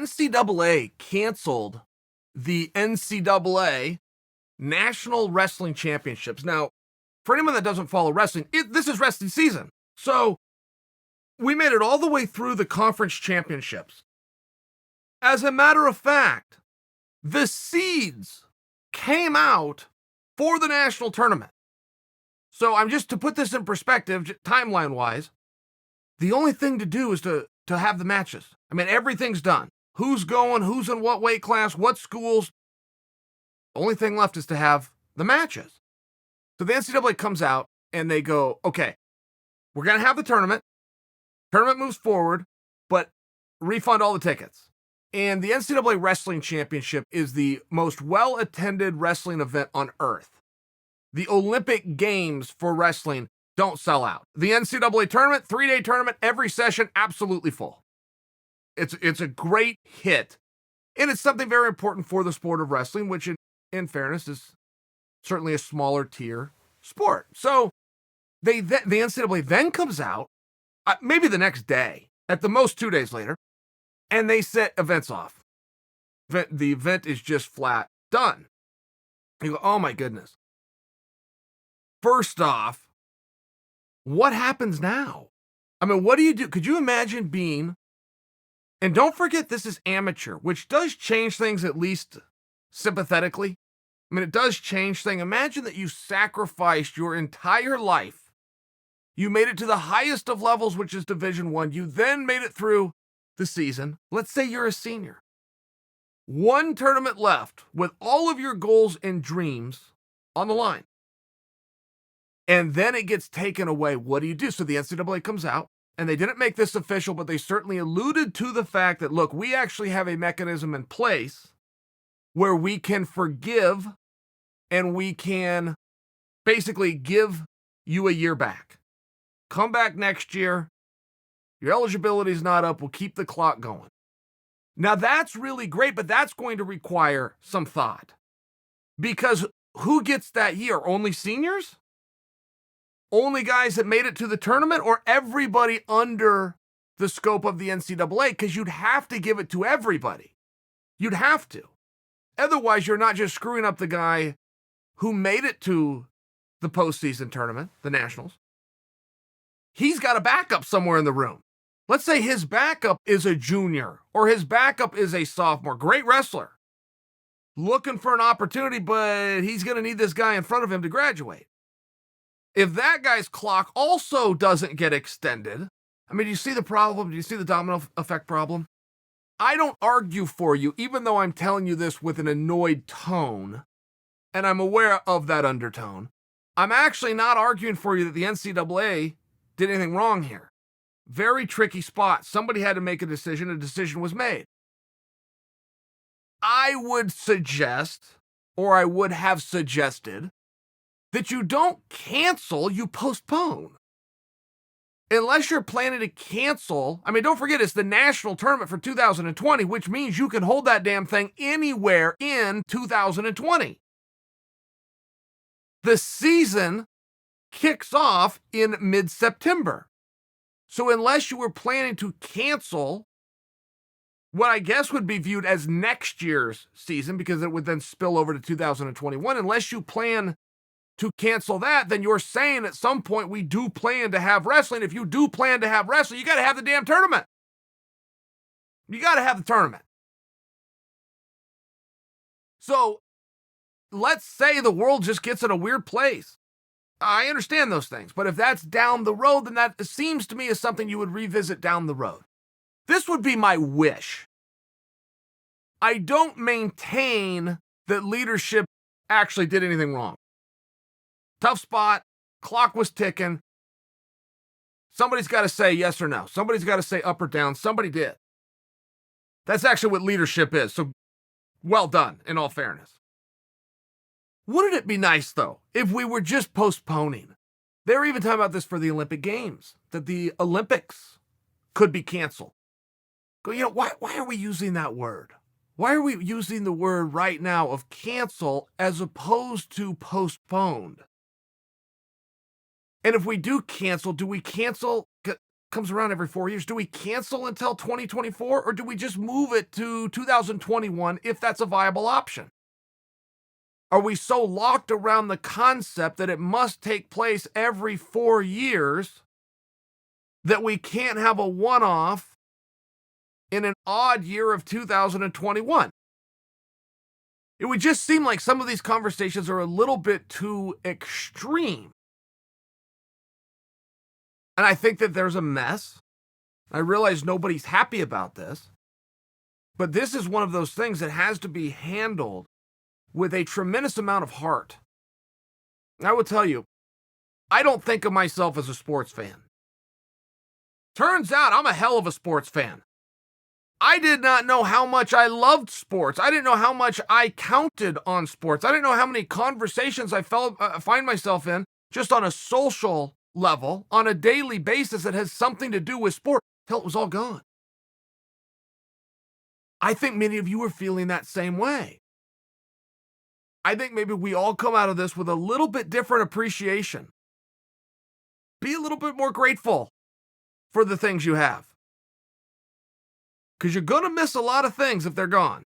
NCAA canceled the NCAA National Wrestling Championships. Now, for anyone that doesn't follow wrestling, this is wrestling season. So we made it all the way through the conference championships. As a matter of fact, the seeds came out for the national tournament. So I'm just to put this in perspective, timeline-wise, the only thing to do is to have the matches. I mean, everything's done. Who's going, who's in what weight class, what schools. The only thing left is to have the matches. So the NCAA comes out and they go, okay, we're going to have the tournament. Tournament moves forward, but refund all the tickets. And the NCAA Wrestling Championship is the most well-attended wrestling event on earth. The Olympic Games for wrestling don't sell out. The NCAA tournament, 3-day tournament, every session, absolutely full. It's a great hit. And it's something very important for the sport of wrestling, which in fairness is certainly a smaller tier sport. So the NCAA then comes out, maybe the next day, at the most 2 days later, and they set events off. The event is just flat done. You go, oh my goodness. First off, what happens now? I mean, what do you do? Could you imagine being, and don't forget this is amateur, which does change things at least sympathetically. I mean, it does change things. Imagine that you sacrificed your entire life. You made it to the highest of levels, which is Division I. You then made it through the season. Let's say you're a senior. One tournament left with all of your goals and dreams on the line. And then it gets taken away. What do you do? So the NCAA comes out, and they didn't make this official, but they certainly alluded to the fact that, look, we actually have a mechanism in place where we can forgive and we can basically give you a year back. Come back next year. Your eligibility is not up. We'll keep the clock going. Now, that's really great, but that's going to require some thought. Because who gets that year? Only seniors? Only guys that made it to the tournament, or everybody under the scope of the NCAA? Because you'd have to give it to everybody. You'd have to. Otherwise, you're not just screwing up the guy who made it to the postseason tournament, the Nationals. He's got a backup somewhere in the room. Let's say his backup is a junior or his backup is a sophomore. Great wrestler. Looking for an opportunity, but he's going to need this guy in front of him to graduate. If that guy's clock also doesn't get extended, I mean, do you see the problem? Do you see the domino effect problem? I don't argue for you, even though I'm telling you this with an annoyed tone, and I'm aware of that undertone. I'm actually not arguing for you that the NCAA did anything wrong here. Very tricky spot. Somebody had to make a decision. A decision was made. I would suggest, or I would have suggested, that you don't cancel, you postpone. Unless you're planning to cancel, I mean, don't forget, it's the national tournament for 2020, which means you can hold that damn thing anywhere in 2020. The season kicks off in mid-September. So unless you were planning to cancel what I guess would be viewed as next year's season, because it would then spill over to 2021, unless you plan to cancel that, then you're saying at some point we do plan to have wrestling. If you do plan to have wrestling, you got to have the damn tournament. You got to have the tournament. So let's say the world just gets in a weird place. I understand those things, but if that's down the road, then that seems to me as something you would revisit down the road. This would be my wish. I don't maintain that leadership actually did anything wrong. Tough spot, clock was ticking. Somebody's got to say yes or no. Somebody's got to say up or down. Somebody did. That's actually what leadership is. So well done, in all fairness. Wouldn't it be nice, though, if we were just postponing? They're even talking about this for the Olympic Games, that the Olympics could be canceled. Go, you know, why are we using that word? Why are we using the word right now of cancel as opposed to postponed? And if we do cancel, do we cancel? comes around every 4 years. Do we cancel until 2024 or do we just move it to 2021 if that's a viable option? Are we so locked around the concept that it must take place every 4 years that we can't have a one-off in an odd year of 2021? It would just seem like some of these conversations are a little bit too extreme. And I think that there's a mess. I realize nobody's happy about this. But this is one of those things that has to be handled with a tremendous amount of heart. I will tell you, I don't think of myself as a sports fan. Turns out I'm a hell of a sports fan. I did not know how much I loved sports. I didn't know how much I counted on sports. I didn't know how many conversations I find myself in just on a social level, on a daily basis that has something to do with sport, till it was all gone. I think many of you are feeling that same way. I think maybe we all come out of this with a little bit different appreciation. Be a little bit more grateful for the things you have. Because you're going to miss a lot of things if they're gone.